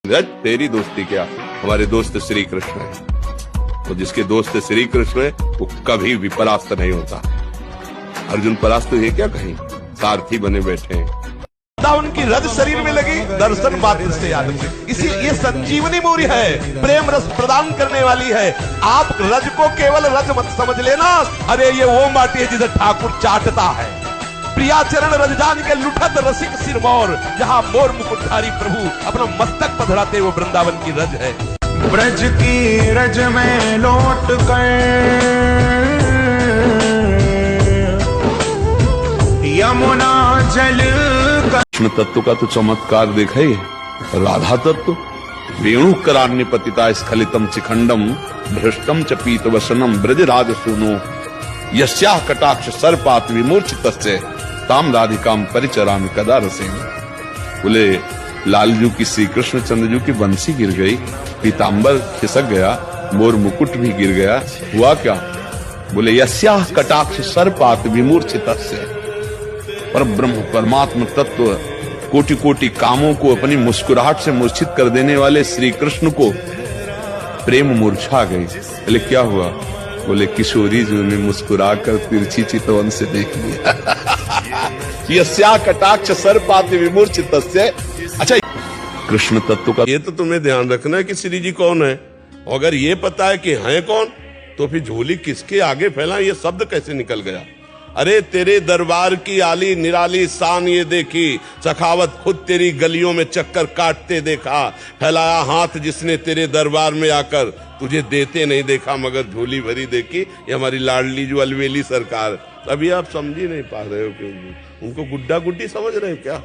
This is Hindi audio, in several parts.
रज तेरी दोस्ती क्या, हमारे दोस्त श्री कृष्ण है। तो जिसके दोस्त श्री कृष्ण है वो कभी भी परास्त नहीं होता। अर्जुन परास्त है क्या, कहीं सारथी बने बैठे हैं। उनकी रज शरीर में लगी, दर्शन मात्र से याद। इसी ये संजीवनी मूरी है, प्रेम रस प्रदान करने वाली है। आप रज को केवल रज मत समझ लेना, अरे ये वो माटी है जिसे ठाकुर चाटता है। प्रिया चरण रजजान के लुठत रसिक सिरमौर, जहां मोर मुकुटधारी प्रभु अपना मस्तक पधराते वो वृंदावन की रज है। ब्रज की रज में लौट कर यमुना जल कृष्ण तत्व का तो चमत्कार देखा ही, राधा तत्व वेणु करान्य पतिता स्खलितम चिखंडम भ्रष्टम च पीत वसनम ब्रज राज सुनो यस्या कटाक्ष सर्पात विमूर्छितस्य ताम राधिकाम परिचरामि कदा रसेन। बोले लालजू की श्री कृष्ण चंद्रजू की बंसी गिर गई, पीतांबर खिसक गया, मोर मुकुट भी गिर गया। हुआ क्या? बोले यस्या कटाक्ष सर्पात विमूर्छितस्य, पर ब्रह्म परमात्मा तत्व कोटि कोटि कामों को अपनी मुस्कुराहट से मूर्छित कर देने वाले श्री कृष्ण को प्रेम मूर्छा गई। बोले क्या हुआ? बोले किशोरी जी ने मुस्कुरा कर तिरछी चितवन से देख लिया। यस्या कटाक्ष सर्पात विमूर्छितस्य। अच्छा, कृष्ण तत्व का ये तो तुम्हें ध्यान रखना है कि श्री जी कौन है। अगर ये पता है कि हैं कौन, तो फिर झोली किसके आगे फैला, ये शब्द कैसे निकल गया? अरे तेरे दरबार की आली निराली शान ये देखी, सखावत खुद तेरी गलियों में चक्कर काटते देखा, फैलाया हाथ जिसने तेरे दरबार में आकर, तुझे देते नहीं देखा मगर झोली भरी देखी। ये हमारी लाडली जो अलवेली सरकार, अभी आप समझ ही नहीं पा रहे हो क्यों? उनको गुड्डा गुड्डी समझ रहे हो क्या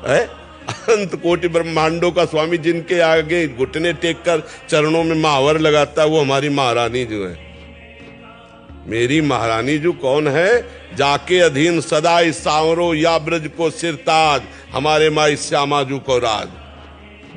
है? अनंत कोटि ब्रह्मांडों का स्वामी जिनके आगे घुटने टेक कर चरणों में महावर लगाता है, वो हमारी महारानी जो है। मेरी महारानी जो कौन है? जाके अधीन सदा इस सांवरो या ब्रज को सिरताज, हमारे माई श्यामा जू को राज।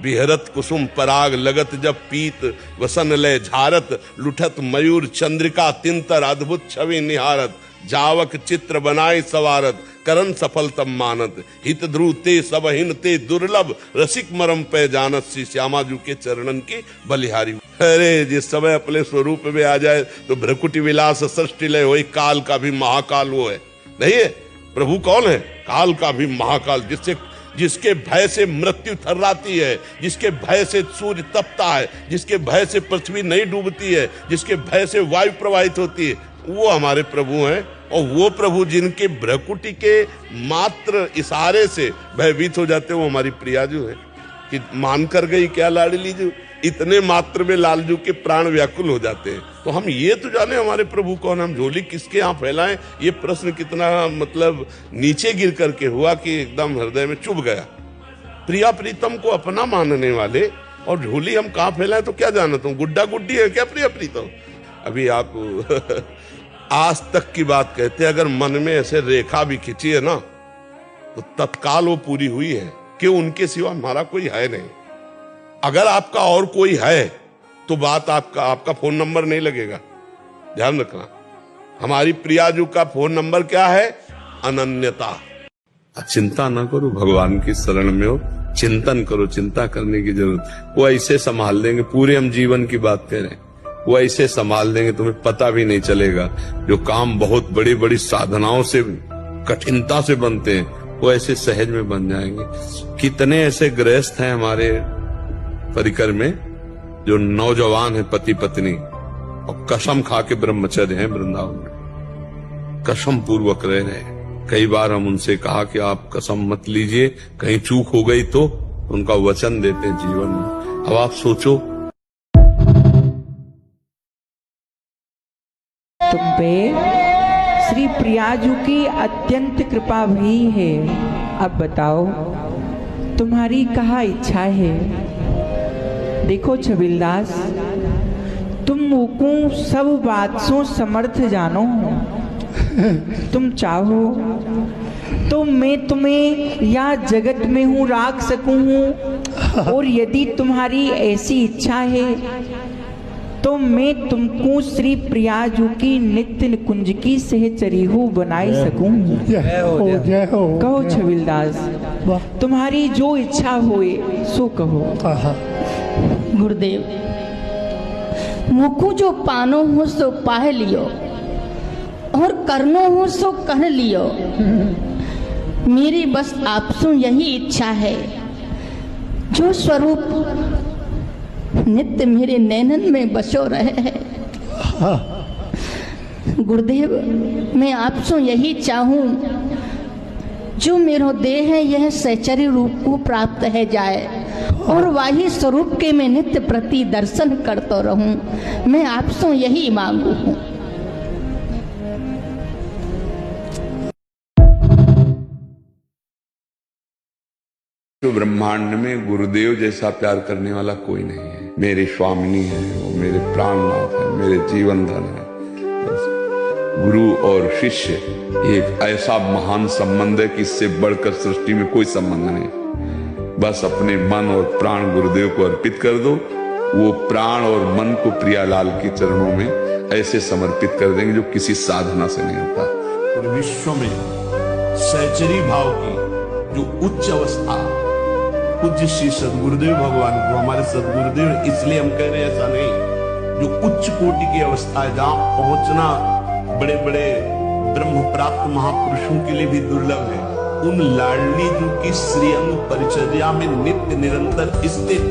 बिहरत कुसुम पराग लगत जब पीत, वसन लय झारत लुठत मयूर चंद्रिका तिंतर अद्भुत छवि निहारत, जावक चित्र बनाए सवारत करन सफल तम मानत, हित ध्रुव ते सबहिन ते दुर्लभ रसिक मरम पे जानत, श्री श्यामा जू के चरणन की बलिहारी। अरे जिस समय अपने स्वरूप में आ जाए तो भ्रकुटी विलास सृष्टि लय होई, काल का भी महाकाल वो है। नहीं है? प्रभु कौन है? काल का भी महाकाल, जिसके भय से मृत्यु थर्राती है, जिसके भय से सूर्य तपता है, जिसके भय से पृथ्वी नहीं डूबती है, जिसके भय से वायु प्रवाहित होती है, वो हमारे प्रभु हैं। और वो प्रभू जिनके भ्रकुटी के मात्र इशारे से भयभीत हो जाते हैं, वो हमारी प्रिया जो है। कि मान कर गई क्या लाडली जो, इतने मात्र में लालजू के प्राण व्याकुल हो जाते हैं। तो हम ये तो जाने हमारे प्रभु कौन, हम झोली किसके यहाँ फैलाएं, ये प्रश्न कितना मतलब नीचे गिर करके हुआ कि एकदम हृदय में चुभ गया। प्रिया प्रीतम को अपना मानने वाले और झोली हम कहाँ फैलाएं तो क्या जानता हूँ, गुड्डा गुड्डी है क्या प्रिया प्रीतम? अभी आप आज तक की बात कहते हैं, अगर मन में ऐसे रेखा भी खिंची है ना तो तत्काल वो पूरी हुई है कि उनके सिवा हमारा कोई है नहीं। अगर आपका और कोई है तो बात आपका फोन नंबर नहीं लगेगा, ध्यान रखना। हमारी प्रियाजू का फोन नंबर क्या है? अनन्यता। चिंता ना करो, भगवान की शरण में हो, चिंतन करो, चिंता करने की जरूरत। वो ऐसे संभाल देंगे, पूरे हम जीवन की बात कह रहे हैं, वो ऐसे संभाल देंगे तुम्हें पता भी नहीं चलेगा। जो काम बहुत बड़ी बड़ी साधनाओं से कठिनता से बनते हैं, वो ऐसे सहज में बन जाएंगे। कितने ऐसे गृहस्थ हैं हमारे परिकर में जो नौजवान है, पति पत्नी, और कसम खा के ब्रह्मचर्य हैं वृंदावन में, कसम पूर्वक रह रहे हैं। कई बार हम उनसे कहा कि आप कसम मत लीजिए, कहीं चूक हो गई तो उनका वचन देते हैं जीवन में। अब आप सोचो, तुम पे श्री प्रियाजू की अत्यंत कृपा भी है। अब बताओ तुम्हारी कहाँ इच्छा है? देखो छबिलदास, तुम मुको सब बात सो समर्थ जानो। तुम चाहो तो मैं तुम्हें या जगत में हूँ राख सकूँ, और यदि तुम्हारी ऐसी इच्छा है तो मैं तुमको श्री प्रियाजू की नित्य निकुंज की सहचरीहू बनाई सकूं। कहो छबिलदास, तुम्हारी जो इच्छा होए सो कहो। गुरुदेव, मुकु जो पानो हो सो पाह लियो और करनो हो सो कर लियो। मेरी बस आपसो यही इच्छा है, जो स्वरूप नित्य मेरे नैनन में बसो रहे है। गुरुदेव, मैं आपसे यही चाहूं, जो मेरो देह है यह सहचर्य रूप को प्राप्त है जाए और वही स्वरूप के मैं नित्य प्रति दर्शन करता रहूं। मैं आपसे यही मांगू हूं। तो ब्रह्मांड में गुरुदेव जैसा प्यार करने वाला कोई नहीं है। मेरी स्वामिनी है, वो मेरे प्राणनाथ है, मेरे जीवन धन है। गुरु और शिष्य एक ऐसा महान संबंध है कि इससे बढ़कर सृष्टि में कोई संबंध नहीं। बस अपने मन और प्राण गुरुदेव को अर्पित कर दो, वो प्राण और मन को प्रियालाल के चरणों में ऐसे समर्पित कर देंगे जो किसी साधना से नहीं होता। पूरे विश्व में सहचरी भाव की जो उच्च अवस्था पूज्य श्री सदगुरुदेव भगवान को, हमारे सदगुरुदेव इसलिए हम कह रहे हैं ऐसा नहीं, जो उच्च कोटि की अवस्था है जहां पहुंचना बड़े बड़े ब्रह्म प्राप्त महापुरुषों के लिए भी दुर्लभ है, उन लाडली जी की श्रीअंग परिचर्या में नित्य निरंतर स्थित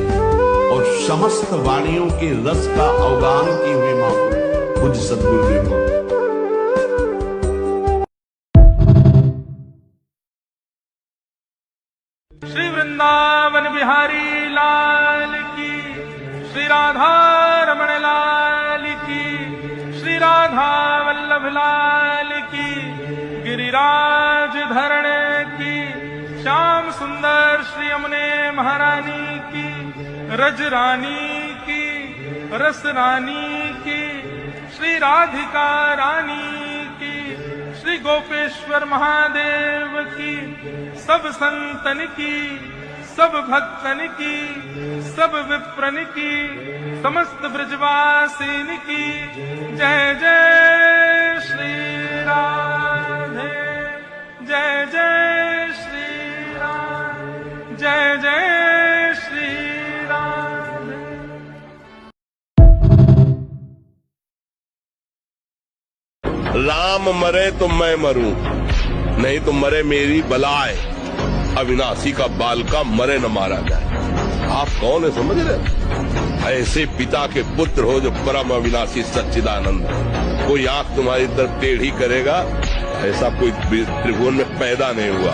और समस्त वाणियों के रस का अवगान किए हुए महापुरुष पूज्य सदगुरुदेव भगवान। श्री वृंदावन बिहारी लाल की, श्री राधा रमण लाल की, श्री राधा वल्लभ लाल की, गिरिराज धरण की, श्याम सुंदर श्री यमुने महारानी की, रज रानी की, रस रानी की, श्री राधिका रानी की, श्री गोपेश्वर महादेव की, सब संतन की, सब भक्तन की, सब विप्रन की, समस्त ब्रजवासिन की, जय जय श्री राधे, जय जय श्री राधे, जय जय श्री राधे। राम मरे तो मैं मरूं, नहीं तो मरे मेरी बलाए। अविनाशी का बाल का मरे न मारा जाए। आप कौन है समझ रहे? ऐसे पिता के पुत्र हो जो परम अविनाशी सच्चिदानंद। कोई आंख तुम्हारी तरफ टेढ़ी करेगा, ऐसा कोई त्रिभुवन में पैदा नहीं हुआ।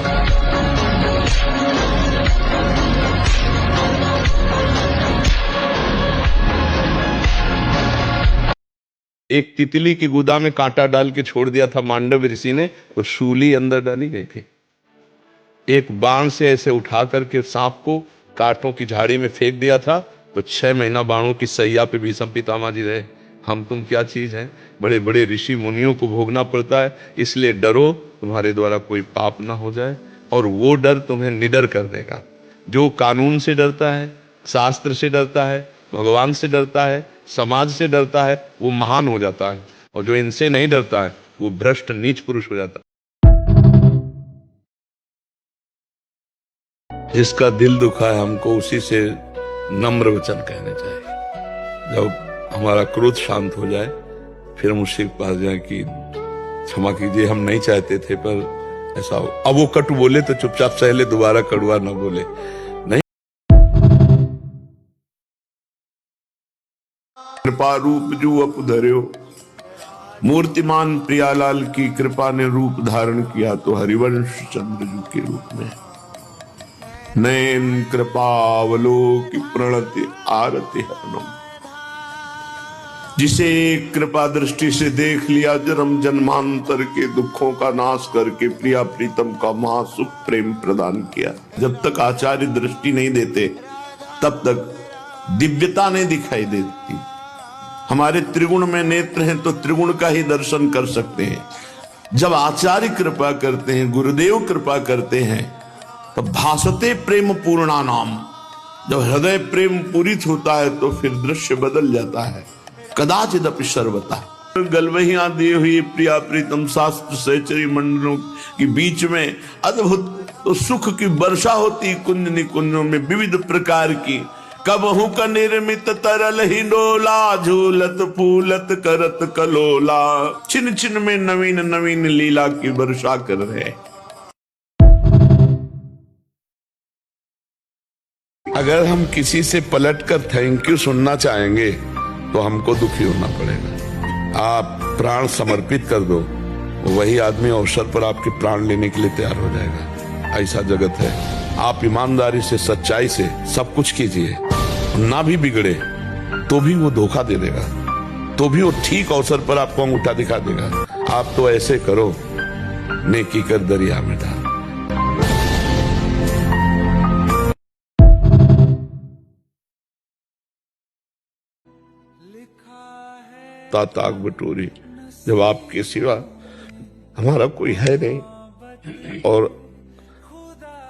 एक तितली की गुदा में कांटा डाल के छोड़ दिया था मांडव ऋषि ने, तो शूली अंदर डाली गई थी। एक बाण से ऐसे उठा करके सांप को कांटों की झाड़ी में फेंक दिया था, तो 6 महीना बाणों की सैया पे भीष्म पितामह जी रहे। हम तुम क्या चीज है? बड़े बड़े ऋषि मुनियों को भोगना पड़ता है, इसलिए डरो तुम्हारे द्वारा कोई पाप ना हो जाए। और वो डर तुम्हें निडर कर देगा। जो कानून से डरता है, शास्त्र से डरता है, भगवान से डरता है, समाज से डरता है, वो महान हो जाता है। और जो इनसे नहीं डरता है, वो भ्रष्ट नीच पुरुष हो जाता है। जिसका दिल दुखा है, हमको उसी से नम्र वचन कहने चाहिए। जब हमारा क्रोध शांत हो जाए, फिर हम उसके पास जाए कि क्षमा कीजिए, हम नहीं चाहते थे पर ऐसा हो। अब वो कटु बोले तो चुपचाप सह ले, दोबारा कड़वा न बोले। नहीं, कृपा रूप जो अपधर्यो, मूर्तिमान प्रियालाल की कृपा ने रूप धारण किया तो हरिवंश चंद्र जी के रूप में। नयन कृपावलोक प्रणति आरति हरणम, जिसे कृपा दृष्टि से देख लिया, जन्म जन्मांतर के दुखों का नाश करके प्रिया प्रीतम का महासुख प्रेम प्रदान किया। जब तक आचार्य दृष्टि नहीं देते, तब तक दिव्यता नहीं दिखाई देती। हमारे त्रिगुण में नेत्र हैं तो त्रिगुण का ही दर्शन कर सकते हैं। जब आचार्य कृपा करते हैं, गुरुदेव कृपा करते हैं, तो भासते प्रेम पूर्णा नाम। जब हृदय प्रेम पूरित होता है तो फिर दृश्य बदल जाता है। कदाचिदपि सर्वता गलवहियां दिए हुई प्रिया प्रीतम शास्त्र सहचरी मंडलों के बीच में अद्भुत तो सुख की वर्षा होती। कुंज निकुंजों में विविध प्रकार की कबहू का निर्मित तरल ही डोला, झूलत फूलत करत कलोला, छिन छिन में नवीन नवीन लीला की वर्षा कर रहे। अगर हम किसी से पलटकर थैंक यू सुनना चाहेंगे तो हमको दुखी होना पड़ेगा। आप प्राण समर्पित कर दो, वही आदमी अवसर पर आपके प्राण लेने के लिए तैयार हो जाएगा। ऐसा जगत है। आप ईमानदारी से सच्चाई से सब कुछ कीजिए, ना भी बिगड़े तो भी वो धोखा दे देगा, तो भी वो ठीक अवसर पर आपको अंगूठा दिखा देगा। आप तो ऐसे करो, नेकी कर दरिया में डाल। ताक बटोरी, जब आपके सिवा हमारा कोई है नहीं और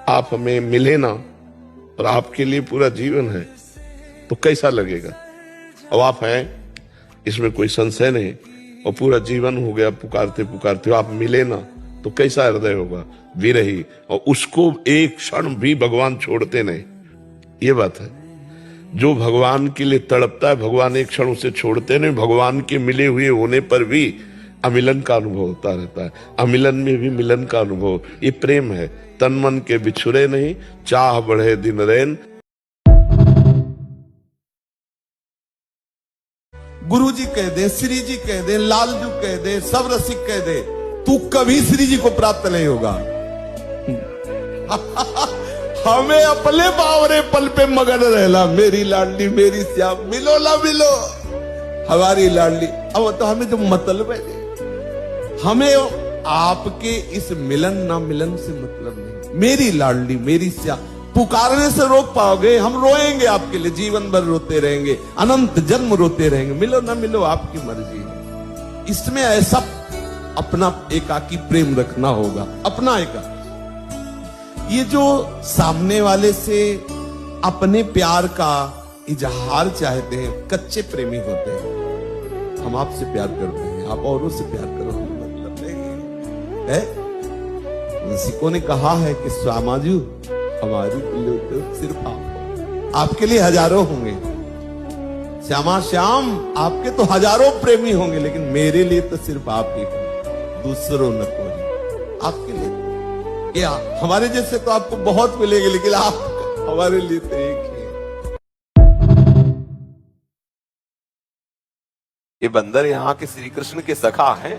आप हमें मिले ना और आपके लिए पूरा जीवन है तो कैसा लगेगा। अब आप हैं, इसमें कोई संशय नहीं, और पूरा जीवन हो गया पुकारते पुकारते, आप मिले ना तो कैसा हृदय होगा, विरही। और उसको एक क्षण भी भगवान छोड़ते नहीं, ये बात है। जो भगवान के लिए तड़पता है, भगवान एक क्षण उसे छोड़ते नहीं। भगवान के मिले हुए होने पर भी अमिलन का अनुभव होता रहता है, अमिलन में भी मिलन का अनुभव। ये प्रेम है, तन मन के बिछुरे नहीं, चाह बढ़े दिन रैन। गुरु जी कह दे, श्री जी कह दे, लालजू कह दे, सब रसिक कह दे, तू कभी श्री जी को प्राप्त नहीं होगा। हमें अपने बावरे पल पे मगन रहना, मेरी लाडली मेरी श्याम, मिलो ना मिलो हमारी लाडली। अब तो हमें जो मतलब है, हमें आपके इस मिलन ना मिलन से मतलब नहीं। मेरी लाडली मेरी श्याम पुकारने से रोक पाओगे? हम रोएंगे आपके लिए, जीवन भर रोते रहेंगे, अनंत जन्म रोते रहेंगे। मिलो ना मिलो आपकी मर्जी है। इसमें ऐसा अपना एकाकी प्रेम रखना होगा, अपना एकाकी। ये जो सामने वाले से अपने प्यार का इजहार चाहते हैं, कच्चे प्रेमी होते हैं। हम आपसे प्यार करते हैं, आप औरों से प्यार करो, मतलब नहीं है। किसी ने कहा है कि स्वामाजू हमारी तो सिर्फ आप, आपके लिए हजारों होंगे। श्यामा श्याम आपके तो हजारों प्रेमी होंगे, लेकिन मेरे लिए तो सिर्फ आप ही हो, दूसरों न कोई। आपके लिए या हमारे जैसे तो आपको बहुत मिलेंगे, लेकिन आप हमारे लिए तो एक ही। ये बंदर यहाँ के श्री कृष्ण के सखा हैं,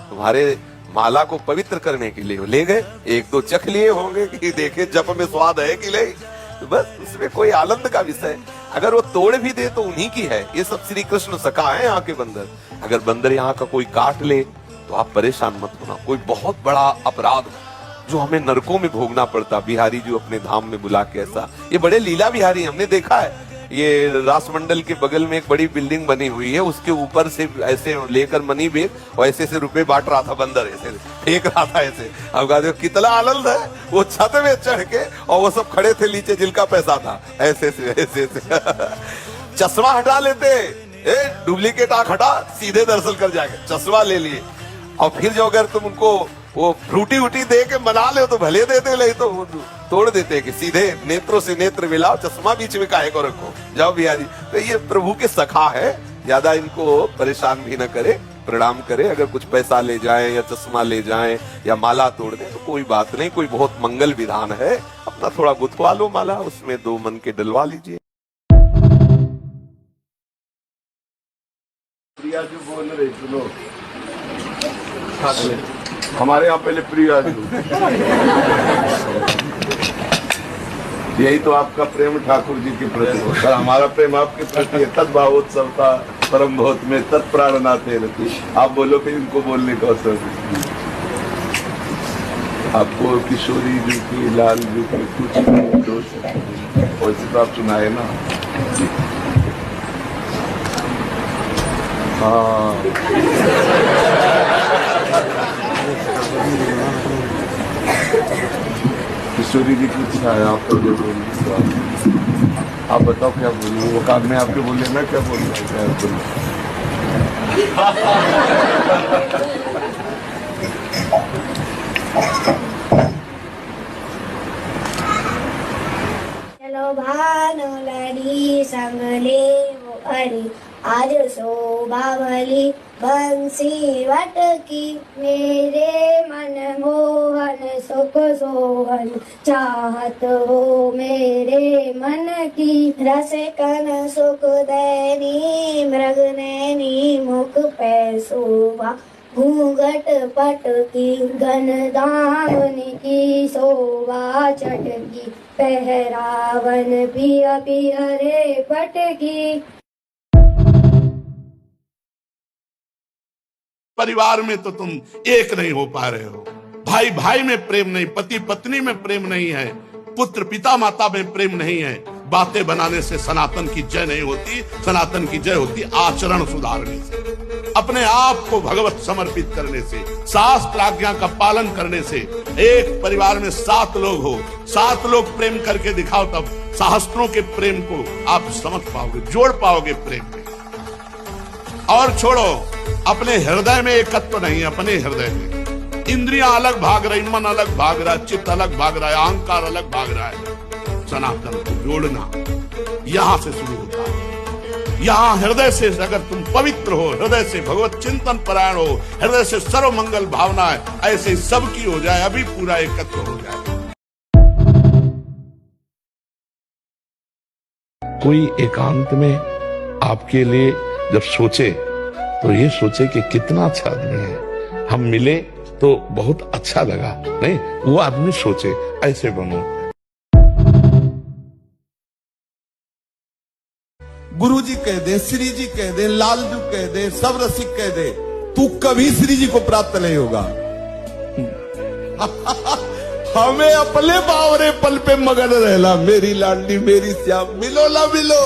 तुम्हारे माला को पवित्र करने के लिए ले गए। एक दो चख लिए होंगे कि देखे जप में स्वाद है कि नहीं, तो बस उसमें कोई आनंद का विषय। अगर वो तोड़ भी दे तो उन्हीं की है। ये सब श्री कृष्ण सखा है यहाँ के बंदर। अगर बंदर यहाँ का कोई काट ले तो आप परेशान मत होना। कोई बहुत बड़ा अपराध जो हमें नरकों में भोगना पड़ता, बिहारी जो अपने धाम में बुला के, ऐसा ये बड़े लीला बिहारी हमने देखा है। ये रासमंडल के बगल में एक बड़ी बिल्डिंग बनी हुई है, उसके ऊपर से ऐसे लेकर मनी बैग और ऐसे रुपए बांट रहा था बंदर, ऐसे फेंक रहा था ऐसे। अब कहते कितना आनंद है। वो छत में चढ़ के और वो सब खड़े थे नीचे जिनका पैसा था, ऐसे ऐसे चश्मा हटा लेते, डुप्लीकेट आंख हटा, सीधे दर्शन कर जाएंगे। चश्मा ले लिए और फिर जो अगर तुम उनको वो फ्रूटी उटी दे के मना ले तो भले देते, नहीं तो तोड़ देते कि सीधे नेत्रों से नेत्र मिलाओ, चश्मा बीच में काहे को रखो, जाओ बिहारी। तो ये प्रभु के सखा है, ज्यादा इनको परेशान भी न करे, प्रणाम करे। अगर कुछ पैसा ले जाए या चश्मा ले जाए या माला तोड़ दे तो कोई बात नहीं, कोई बहुत मंगल विधान है। अपना थोड़ा गुथवा लो माला, उसमें दो मन के डलवा लीजिए। प्रिया जो बोल रहे सुनो, हमारे यहाँ पहले प्रिया जो, यही तो आपका प्रेम ठाकुर जी के प्रति और हमारा प्रेम आपके प्रति है। तद्भावोत्सव का परम बहुत में तत्प्राणनाथे रति। आप बोलो फिर इनको बोलने का अवसर। आपको किशोरी जी की, लाल जी की कुछ दोष वैसे तो आप सुनाए ना। हाँ किशोरी जी की इच्छा है आपको जो बोलिए, आप बताओ क्या बोलूँ। वो काम में आपके बोले, मैं क्या बोल रहा हूँ। हेलो भानु लड़ी संग लेवो अरे आज शोभा भली बंसी वटकी मेरे मन मोहन सुख सोहन चाहत हो मेरे मन की रस कन सुख दैनी मृग नैनी मुख पै शोभा घूंघट पट की घन दामन की शोभा चटकी पहरावन पिया पिया रे पटकी। परिवार में तो तुम एक नहीं हो पा रहे हो, भाई भाई में प्रेम नहीं, पति पत्नी में प्रेम नहीं है, पुत्र पिता माता में प्रेम नहीं है। बातें बनाने से सनातन की जय नहीं होती, सनातन की जय होती आचरण सुधारने से, अपने आप को भगवत समर्पित करने से, शास्त्र आज्ञा का पालन करने से। एक परिवार में 7 लोग हो, 7 लोग प्रेम करके दिखाओ, तब सहस्त्रों के प्रेम को आप समझ पाओगे, जोड़ पाओगे प्रेम में। और छोड़ो, अपने हृदय में एकत्व नहीं, अपने हृदय में इंद्रियां अलग भाग रही, मन अलग भाग रहा है, चित्त अलग भाग रहा है, अहंकार अलग भाग रहा है। सनातन को जोड़ना यहां से शुरू होता है। यहां हृदय से अगर तुम पवित्र हो, हृदय से भगवत चिंतन परायण हो, हृदय से सर्व मंगल भावना है, ऐसे सबकी हो जाए, अभी पूरा एकत्व हो जाए। कोई एकांत में आपके लिए जब सोचे तो ये सोचे कि कितना अच्छा आदमी है, हम मिले तो बहुत अच्छा लगा, नहीं वो आदमी सोचे ऐसे बनो। गुरुजी कह दे, श्री जी कह दे, लालजू कह दे, सब रसिक कह दे, तू कभी श्री जी को प्राप्त नहीं होगा। हमें अपने बावरे पल पे मगन रहना, मेरी लाडली मेरी श्याम, मिलो ना मिलो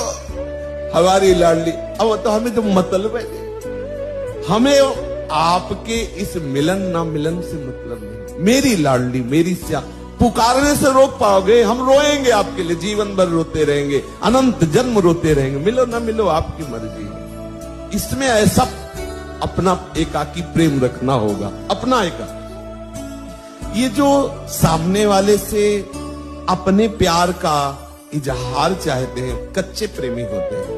हमारी लाडली। अब तो हमें जो मतलब है, हमें आपके इस मिलन ना मिलन से मतलब नहीं। मेरी लाडली मेरी श्याम पुकारने से रोक पाओगे? हम रोएंगे आपके लिए, जीवन भर रोते रहेंगे, अनंत जन्म रोते रहेंगे। मिलो ना मिलो आपकी मर्जी। इसमें ऐसा अपना एकाकी प्रेम रखना होगा, अपना एकाकी। ये जो सामने वाले से अपने प्यार का इजहार चाहते हैं, कच्चे प्रेमी होते हैं।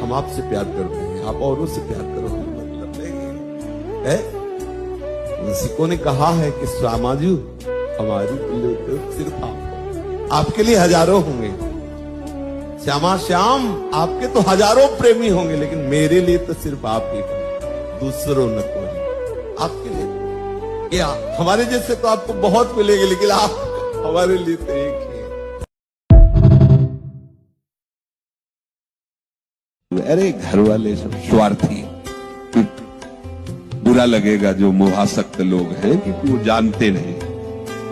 हम आपसे प्यार करते हैं, आप औरों से प्यार करो, मतलब नहीं है। किसी ने कहा है कि श्यामाजू हमारी लिए तो सिर्फ आपके लिए हजारों होंगे, श्यामा श्याम आपके तो हजारों प्रेमी होंगे, लेकिन मेरे लिए तो सिर्फ आप ही हो, दूसरों न कोई। आपके लिए क्या, हमारे जैसे तो आपको बहुत मिलेंगे, लेकिन आप हमारे लिए तो एक ही है। अरे घर वाले सब स्वार्थी, बुरा लगेगा जो मोहासक्त लोग हैं, क्योंकि वो जानते नहीं,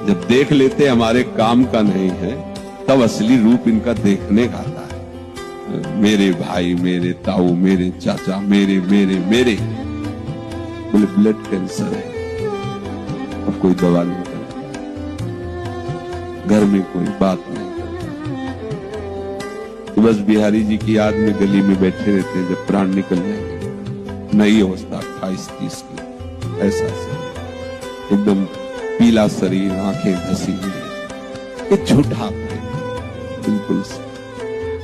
जब देख लेते हमारे काम का नहीं है तब असली रूप इनका देखने का आता है। मेरे भाई, मेरे ताऊ, मेरे चाचा, मेरे मेरे मेरे बोले ब्लड कैंसर है, अब कोई दवा नहीं करता, घर में कोई बात नहीं करता, तो बस बिहारी जी की याद में गली में बैठे रहते हैं। जब प्राण निकल जाएंगे, नई अवस्था 28-30 की, ऐसा एकदम पीला शरीर, आंखें धसी हुई, एक झूठा बिल्कुल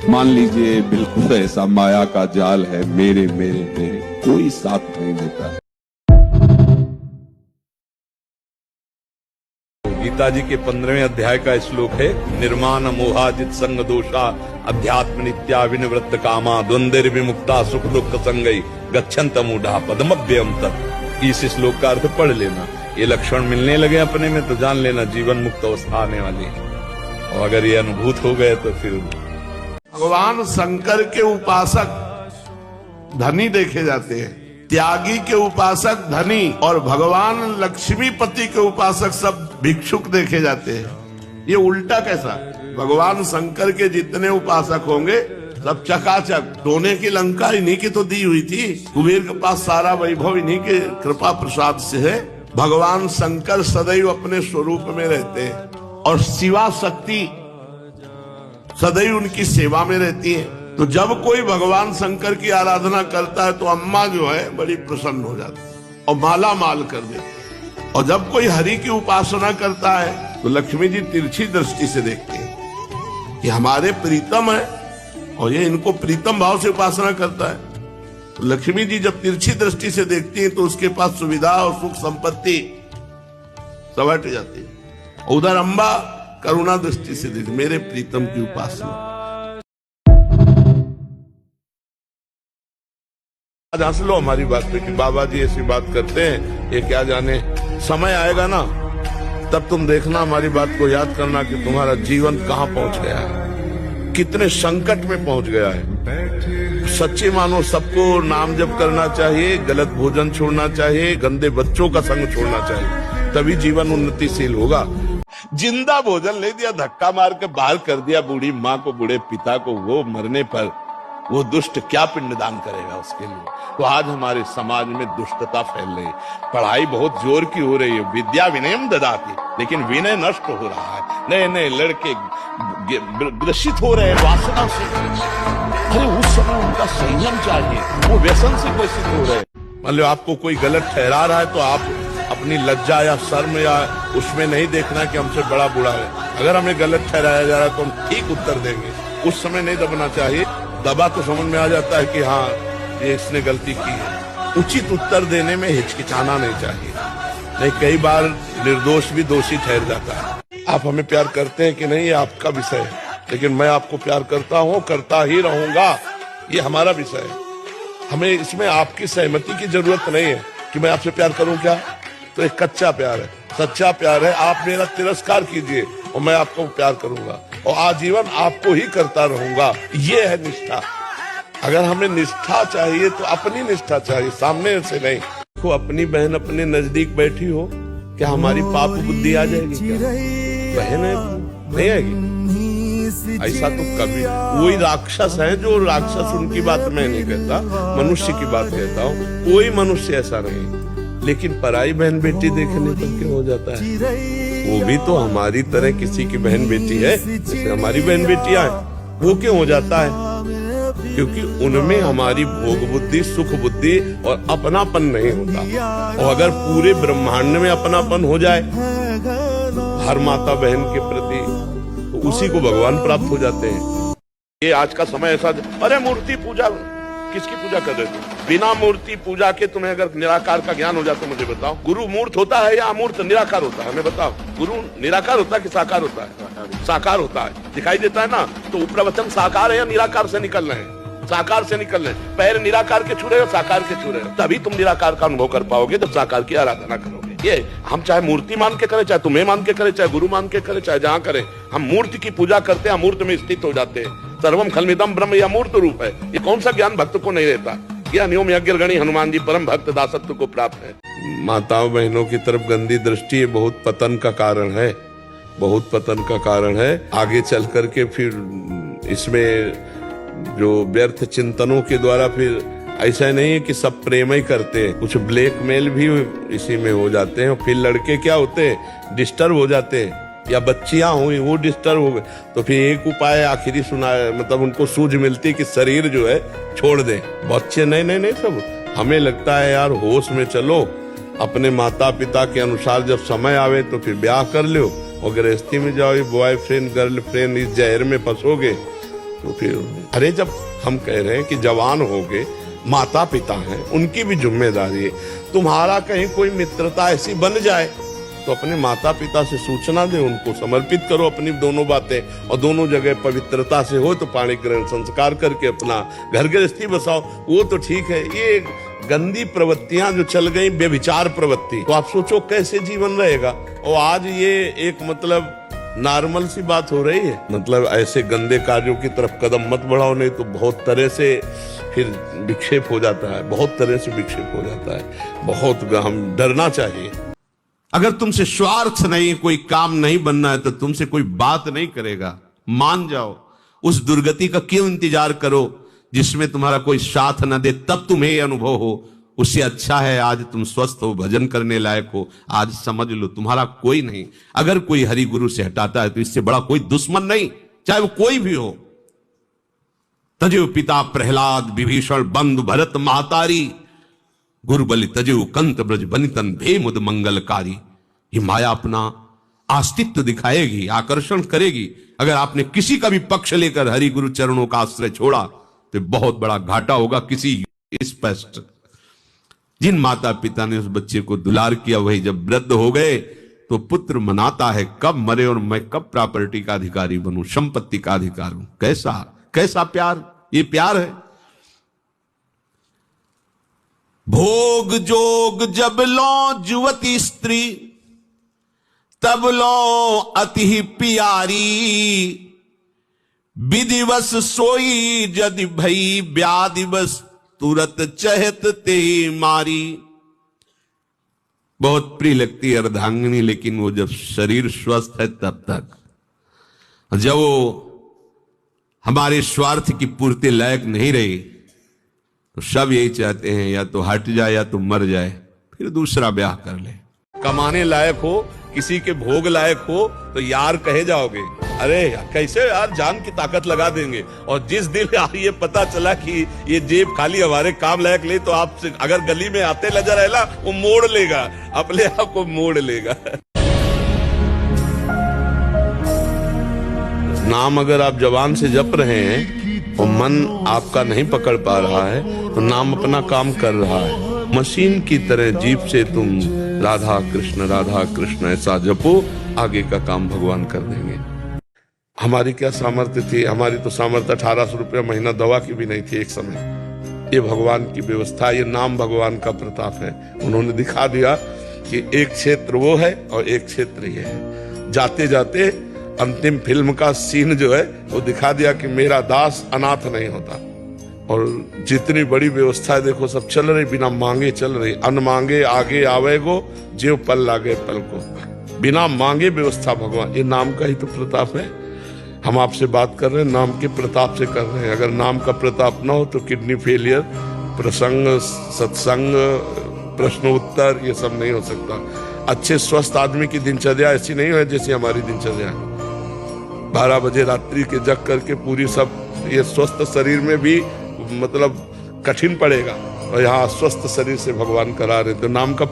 मान लीजिए, बिल्कुल ऐसा माया का जाल है। मेरे मेरे मेरे कोई साथ नहीं देता। गीता जी के 15वें अध्याय का श्लोक है, निर्माण मोहाजित संग दोषा अध्यात्म नित्या विनिवृत्त कामा द्वंद्व विमुक्ता सुख दुख संगई गच्छन्त मूढ़ा पद्मभ्यम तत्। इस श्लोक का अर्थ पढ़ लेना, ये लक्षण मिलने लगे अपने में तो जान लेना जीवन मुक्त अवस्था आने वाली है। और अगर ये अनुभूत हो गए तो फिर भगवान शंकर के उपासक धनी देखे जाते हैं, त्यागी के उपासक धनी, और भगवान लक्ष्मीपति के उपासक सब भिक्षुक देखे जाते हैं। ये उल्टा कैसा? भगवान शंकर के जितने उपासक होंगे सब चकाचक, सोने की लंका इन्हीं की तो दी हुई थी, कुबेर के पास सारा वैभव इन्हीं के कृपा प्रसाद से है। भगवान शंकर सदैव अपने स्वरूप में रहते हैं और शिवा शक्ति सदैव उनकी सेवा में रहती है। तो जब कोई भगवान शंकर की आराधना करता है तो अम्मा जो है बड़ी प्रसन्न हो जाती है और माला माल कर देती है। और जब कोई हरि की उपासना करता है तो लक्ष्मी जी तिरछी दृष्टि से देखते हैं। ये हमारे प्रीतम है और ये इनको प्रीतम भाव से उपासना करता है। तो लक्ष्मी जी जब तिरछी दृष्टि से देखती हैं तो उसके पास सुविधा और सुख संपत्ति सब हट जाती है। उधर अम्बा करुणा दृष्टि से देख मेरे प्रीतम की उपासना। आज हंस लो हमारी बात पे कि बाबा जी ऐसी बात करते हैं, ये क्या जाने। समय आएगा ना तब तुम देखना, हमारी बात को याद करना कि तुम्हारा जीवन कहां पहुंच गया है, कितने संकट में पहुंच गया है। सच्चे मानो सबको नाम जप करना चाहिए, गलत भोजन छोड़ना चाहिए, गंदे बच्चों का संग छोड़ना चाहिए, तभी जीवन उन्नतिशील होगा। जिंदा भोजन ले दिया, धक्का मार के बाहर कर दिया बूढ़ी माँ को, बूढ़े पिता को, वो मरने पर वो दुष्ट क्या पिंडदान करेगा उसके लिए। तो आज हमारे समाज में दुष्टता फैल रही है, पढ़ाई बहुत जोर की हो रही है, विद्या विनयम ददाती, लेकिन विनय नष्ट हो रहा है। नए नए लड़के ग्रसित हो रहे हैं वासना से। अरे उस समय उनका संयम चाहिए, वो व्यसन से ग्रसित हो रहे हैं। मान लो आपको कोई गलत ठहरा रहा है तो आप अपनी लज्जा या शर्म या उसमें नहीं देखना कि हमसे बड़ा बुरा है। अगर हमें गलत ठहराया जा रहा है तो हम ठीक उत्तर देंगे, उस समय नहीं दबना चाहिए। दबा तो समझ में आ जाता है कि हाँ ये इसने गलती की है। उचित उत्तर देने में हिचकिचाना नहीं चाहिए, नहीं कई बार निर्दोष भी दोषी ठहर जाता है। आप हमें प्यार करते हैं कि नहीं ये आपका विषय है, लेकिन मैं आपको प्यार करता हूँ, करता ही रहूंगा, ये हमारा विषय है। हमें इसमें आपकी सहमति की जरूरत नहीं है कि मैं आपसे प्यार करूं क्या, तो एक कच्चा प्यार है। सच्चा प्यार है आप मेरा तिरस्कार कीजिए और मैं आपको प्यार करूंगा और आजीवन आपको ही करता रहूंगा, ये है निष्ठा। अगर हमें निष्ठा चाहिए तो अपनी निष्ठा चाहिए, सामने से नहीं। देखो अपनी बहन अपने नजदीक बैठी हो, क्या हमारी पाप बुद्धि आ जाएगी क्या? बहन है नहीं आएगी। ऐसा तो कभी, कोई राक्षस है जो राक्षस, उनकी बात मैं नहीं कहता, मनुष्य की बात कहता हूँ, कोई मनुष्य ऐसा नहीं। लेकिन पराई बहन बेटी देखने पर क्यों हो जाता है? वो भी तो हमारी तरह किसी की बहन बेटी है, जैसे हमारी बहन बेटियां हैं। वो क्यों हो जाता है? क्योंकि उनमें हमारी भोग बुद्धि, सुख बुद्धि और अपनापन नहीं होता। और अगर पूरे ब्रह्मांड में अपनापन हो जाए हर माता बहन के प्रति, तो उसी को भगवान प्राप्त हो जाते हैं। ये आज का समय ऐसा, अरे मूर्ति पूजा, किसकी पूजा कर रहे थे? बिना मूर्ति पूजा के तुम्हें अगर निराकार का ज्ञान हो जाए तो मुझे बताओ, गुरु मूर्त होता है या अमूर्त निराकार होता है? हमें बताओ, गुरु निराकार होता है कि साकार होता है? साकार होता है, दिखाई देता है ना। तो प्रवचन साकार है या निराकार से निकल रहे हैं? साकार से निकल रहे हैं। पैर निराकार के छू रहे हो, साकार के छू रहे हो, तभी तुम निराकार का अनुभव कर पाओगे जब साकार की आराधना करोगे। ये हम चाहे मूर्ति मान के करें, चाहे तुम्हें मान के करें, चाहे गुरु मान के करें, चाहे जहां करें, हम मूर्ति की पूजा करते हैं, अमूर्त में स्थित हो जाते हैं। सर्वम खलमिदम ब्रह्म, यह अमूर्त रूप है। ये कौन सा ज्ञान भक्त को नहीं रहता? यह नियम यज्ञ गणी हनुमान जी परम भक्त दासत्व को प्राप्त है। माताओं बहनों की तरफ गंदी दृष्टि ये बहुत पतन का कारण है, बहुत पतन का कारण है। आगे चल करके फिर इसमें जो व्यर्थ चिंतनों के द्वारा फिर ऐसा नहीं है कि सब प्रेम ही करते हैं, कुछ ब्लैकमेल भी इसी में हो जाते हैं। फिर लड़के क्या होते हैं, डिस्टर्ब हो जाते हैं, या बच्चियां हुई वो डिस्टर्ब हो गए, तो फिर एक उपाय आखिरी सुना, मतलब उनको सूझ मिलती कि शरीर जो है छोड़ दें। बच्चे नहीं नहीं नहीं, सब हमें लगता है यार होश में चलो, अपने माता पिता के अनुसार जब समय आवे तो फिर ब्याह कर लो, और गृहस्थी में जाओ बॉयफ्रेंड गर्लफ्रेंड इस जहर में फंसोगे तो फिर। अरे जब हम कह रहे हैं कि जवान हो गए, माता पिता हैं, उनकी भी जिम्मेदारी है। तुम्हारा कहीं कोई मित्रता ऐसी बन जाए तो अपने माता पिता से सूचना दे, उनको समर्पित करो अपनी दोनों बातें, और दोनों जगह पवित्रता से हो तो पाणी ग्रहण संस्कार करके अपना घर गृहस्थी बसाओ, वो तो ठीक है। ये गंदी प्रवृत्तियां जो चल गई, बेविचार प्रवृत्ति, तो आप सोचो कैसे जीवन रहेगा। और आज ये एक मतलब नॉर्मल सी बात हो रही है, मतलब ऐसे गंदे कार्यों की तरफ कदम मत बढ़ाओ, नहीं तो बहुत तरह से फिर विक्षेप हो जाता है, बहुत तरह से विक्षेप हो जाता है। बहुत हम डरना चाहिए। अगर तुमसे स्वार्थ नहीं, कोई काम नहीं बनना है तो तुमसे कोई बात नहीं करेगा, मान जाओ। उस दुर्गति का क्यों इंतजार करो जिसमें तुम्हारा कोई साथ न दे, तब तुम्हें यह अनुभव हो। उससे अच्छा है आज तुम स्वस्थ हो, भजन करने लायक हो, आज समझ लो तुम्हारा कोई नहीं। अगर कोई हरि गुरु से हटाता है तो इससे बड़ा कोई दुश्मन नहीं, चाहे वो कोई भी हो। तजेव पिता प्रहलाद विभीषण बंधु भरत महातारी, गुरु बलि तजेव कंत ब्रज बनितन भे मुद मंगलकारी। ये माया अपना अस्तित्व दिखाएगी, आकर्षण करेगी। अगर आपने किसी का भी पक्ष लेकर हरि गुरु चरणों का आश्रय छोड़ा तो बहुत बड़ा घाटा होगा। किसी स्पष्ट जिन माता पिता ने उस बच्चे को दुलार किया, वही जब वृद्ध हो गए तो पुत्र मनाता है कब मरे और मैं कब प्रॉपर्टी का अधिकारी बनूं, संपत्ति का अधिकारी हूं। कैसा कैसा प्यार, ये प्यार है। भोग जोग जब लो जुवती स्त्री, तब लो अति प्यारी, विधिवश सोई जदि भई व्याधिवश, तुरत चहत ते मारी। बहुत प्रिय लगती है अर्धांगिनी, लेकिन वो जब शरीर स्वस्थ है तब तक। जब वो हमारे स्वार्थ की पूर्ति लायक नहीं रही तो सब यही चाहते हैं या तो हट जाए या तो मर जाए, फिर दूसरा ब्याह कर ले। कमाने लायक हो, किसी के भोग लायक हो तो यार कहे जाओगे, अरे कैसे यार जान की ताकत लगा देंगे। और जिस दिन यार ये पता चला कि ये जेब खाली हमारे काम लायक ले, तो आपसे अगर गली में आते नजर आएला वो मोड़ लेगा, अपने आप को मोड़ लेगा। नाम अगर आप जबान से जप रहे हैं और मन आपका नहीं पकड़ पा रहा है तो नाम अपना काम कर रहा है। मशीन की तरह जीभ से तुम राधा कृष्ण ऐसा जपो, आगे का काम भगवान कर देंगे। हमारी क्या सामर्थ्य थी? हमारी तो सामर्थ्य 1800 रुपया महीना दवा की भी नहीं थी एक समय। ये भगवान की व्यवस्था, ये नाम भगवान का प्रताप है। उन्होंने दिखा दिया कि एक क्षेत्र वो है और एक क्षेत्र ये है। जाते जाते अंतिम फिल्म का सीन जो है वो दिखा दिया कि मेरा दास अनाथ नहीं होता। और जितनी बड़ी व्यवस्था है देखो सब चल रही, बिना मांगे चल रही। अन मांगे आगे आवेगो, ज्यों पल लागे पल को। बिना मांगे व्यवस्था भगवान, ये नाम का ही तो प्रताप है। हम आपसे बात कर रहे हैं, नाम के प्रताप से कर रहे हैं। अगर नाम का प्रताप ना हो तो किडनी फेलियर, प्रसंग, सत्संग, प्रश्न उत्तर, ये सब नहीं हो सकता। अच्छे स्वस्थ आदमी की दिनचर्या ऐसी नहीं है जैसी हमारी दिनचर्या है। 12 बजे रात्रि के जग करके पूरी सब, ये स्वस्थ शरीर में भी मतलब कठिन पड़ेगा, और यहाँ स्वस्थ शरीर से भगवान करा रहे। तो नाम का